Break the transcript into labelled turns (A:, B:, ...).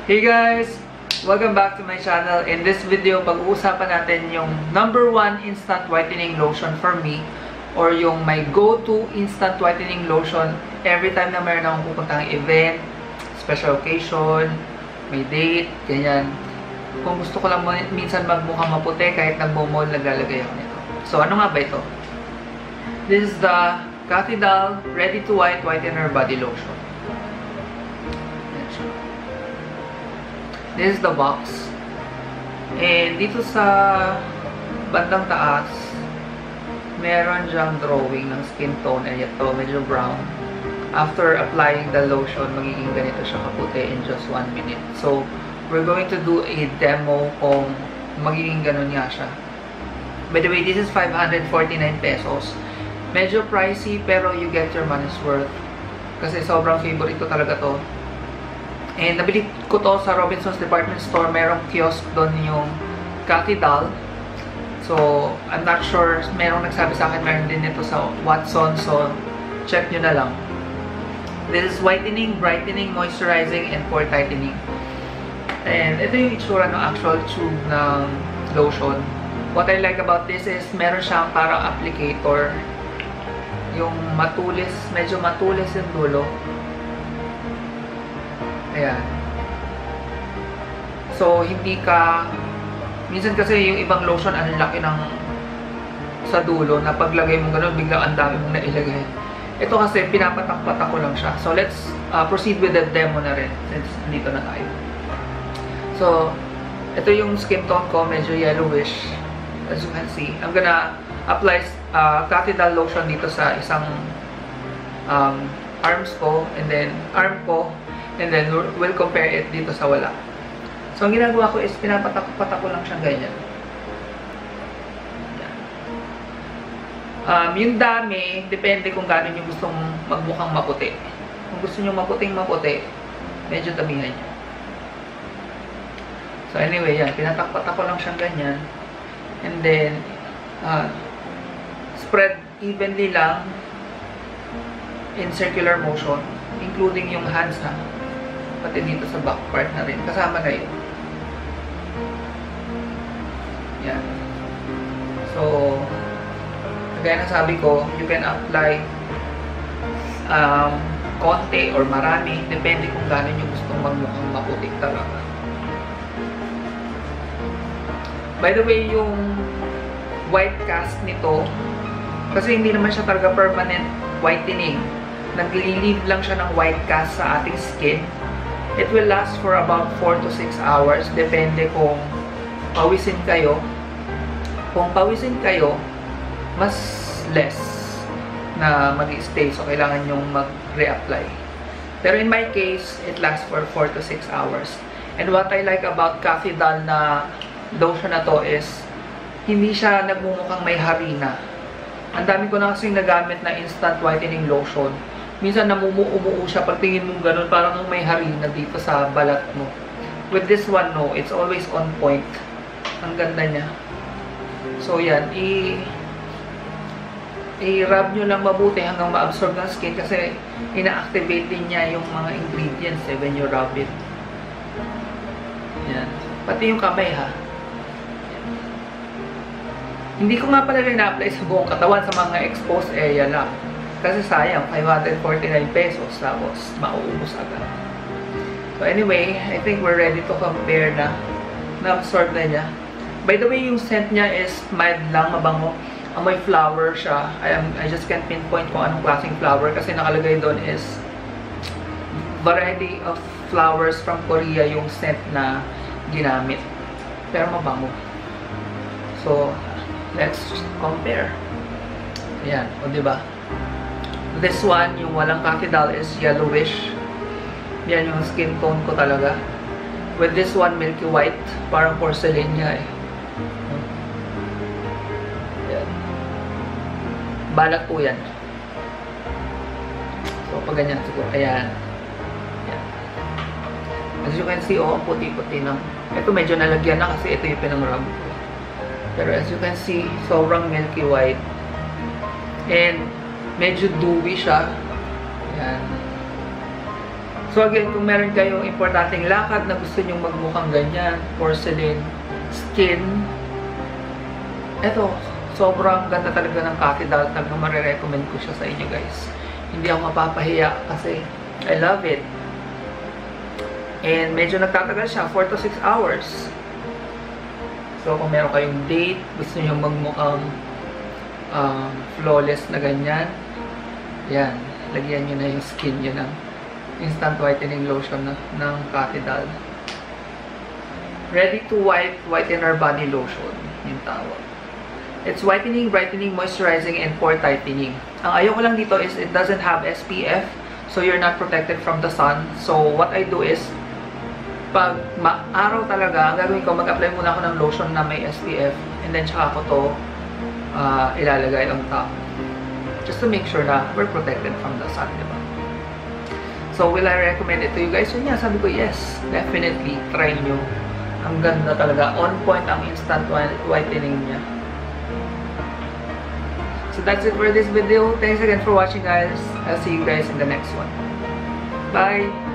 A: Hey guys! Welcome back to my channel. In this video, pag-uusapan natin yung #1 instant whitening lotion for me, or yung my go-to instant whitening lotion every time na mayroon akong pupuntang event, special occasion, may date, ganyan. Kung gusto ko lang minsan magmukhang maputi, kahit nagmo-mall, naglalagay ako nito. So, ano nga ba ito? This is the Cathy Dal Ready to White Whitener Body Lotion. This is the box. And dito sa bandang taas, meron diyang drawing ng skin tone. And ito, medyo brown. After applying the lotion, magiging ganito siya kaputi in just 1 minute. So, we're going to do a demo kung magiging ganun nga siya. By the way, this is 549 pesos. Medyo pricey, pero you get your money's worth. Kasi sobrang favorite ko talaga to. And nabili ko to sa Robinsons Department Store. Merong kiosk doon yung Cathy Dal. So, I'm not sure. Merong nagsabi sa akin, meron din ito sa Watson. So, check nyo na lang. This is whitening, brightening, moisturizing, and pore tightening. And ito yung itsura ng actual tube ng lotion. What I like about this is meron siyang parang applicator. Yung matulis, medyo matulis yung dulo. Ayan. So, hindi ka... Minsan kasi yung ibang lotion, ang laki ng sa dulo, na paglagay mo gano'n, biglang ang dami mong nailagay. Ito kasi, pinapatak-patak ko lang siya. So, let's proceed with the demo na rin, since dito na tayo. So, ito yung skin tone ko, medyo yellowish. As you can see, I'm gonna apply Cathy Dal lotion dito sa isang arms ko, and then arm ko, and then we'll compare it dito sa wala. So, ang ginagawa ko is pinapatak-patak ko lang siyang ganyan. Yung dami, depende kung gaano nyo gustong magmukhang maputi. Kung gusto nyo maputing-maputi, medyo damihan nyo. So, anyway, yan. Pinatak-patak ko lang siyang ganyan. And then, spread evenly lang in circular motion, including yung hands na. Pati dito sa back part na rin. Kasama na yun. Yan. So, kaya nasabi ko, you can apply konti or marami. Depende kung gano'n yung gustong magmukhang maputik talaga. By the way, yung white cast nito, kasi hindi naman siya talaga permanent whitening. Nag-relieve lang siya ng white cast sa ating skin. It will last for about 4 to 6 hours. Depende kung pawisin kayo. Kung pawisin kayo, mas less na mag-stay. So, kailangan nyong mag-reapply. Pero in my case, it lasts for 4 to 6 hours. And what I like about Cathy Dal na lotion na to is, hindi siya nagmumukhang may harina. Ang dami ko na kasing nagamit na instant whitening lotion. Minsan umuo siya, pag tingin mo gano'n, parang may harina dito sa balat mo. With this one, no, it's always on point. Ang ganda niya. So, yan, i-rub nyo lang mabuti hanggang ma-absorb ng skin kasi ina-activate din niya yung mga ingredients when you rub it. Yan. Pati yung kamay, ha. Yan. Hindi ko nga pala rin na-apply sa buong katawan, sa mga exposed area lang. Kasi sayang, 549 pesos, tapos mauubos agad. So anyway, I think we're ready to compare na. Na-absorb na niya. By the way, yung scent niya is mild lang, mabango. Amoy flower siya. I just can't pinpoint kung anong klaseng flower kasi nakalagay doon is variety of flowers from Korea yung scent na ginamit. Pero mabango. So, let's compare. Ayan, o diba? This one, yung walang Cathy Dal is yellowish. Yan yung skin tone ko talaga. With this one, milky white. Parang porcelain niya eh. Yan. Balat po yan. So, pag ganyan siguro. Ayan. Yan. As you can see, oh, ang puti-puti na. Ito medyo nalagyan na kasi ito yung pinang-rub ko. Pero as you can see, sobrang milky white. And medyo dewy siya. Ayan. So again, kung meron kayong importanteng lakad na gusto nyong magmukhang ganyan, porcelain skin, eto, sobrang ganda talaga ng Cafidal. Talagang marirecommend ko siya sa inyo guys. Hindi ako mapapahiya kasi I love it. And medyo nagtatagal siya, 4 to 6 hours. So kung meron kayong date, gusto nyo magmukhang flawless na ganyan, yan, lagyan nyo na yung skin nyo ng instant whitening lotion ng Cafidal. Ready to whitener body lotion yung tawag. It's whitening, brightening, moisturizing, and pore tightening. Ang ayaw ko lang dito is it doesn't have SPF, so you're not protected from the sun. So what I do is, pag araw talaga, ang gagawin ko, mag-apply muna ako ng lotion na may SPF, and then tsaka ko to ilalagay on top. Just to make sure na we're protected from the sun, diba? So, will I recommend it to you guys? Yun nga, sabi ko, yes, definitely, try nyo. Ang ganda talaga. On point ang instant whitening niya. So, that's it for this video. Thanks again for watching, guys. I'll see you guys in the next one. Bye!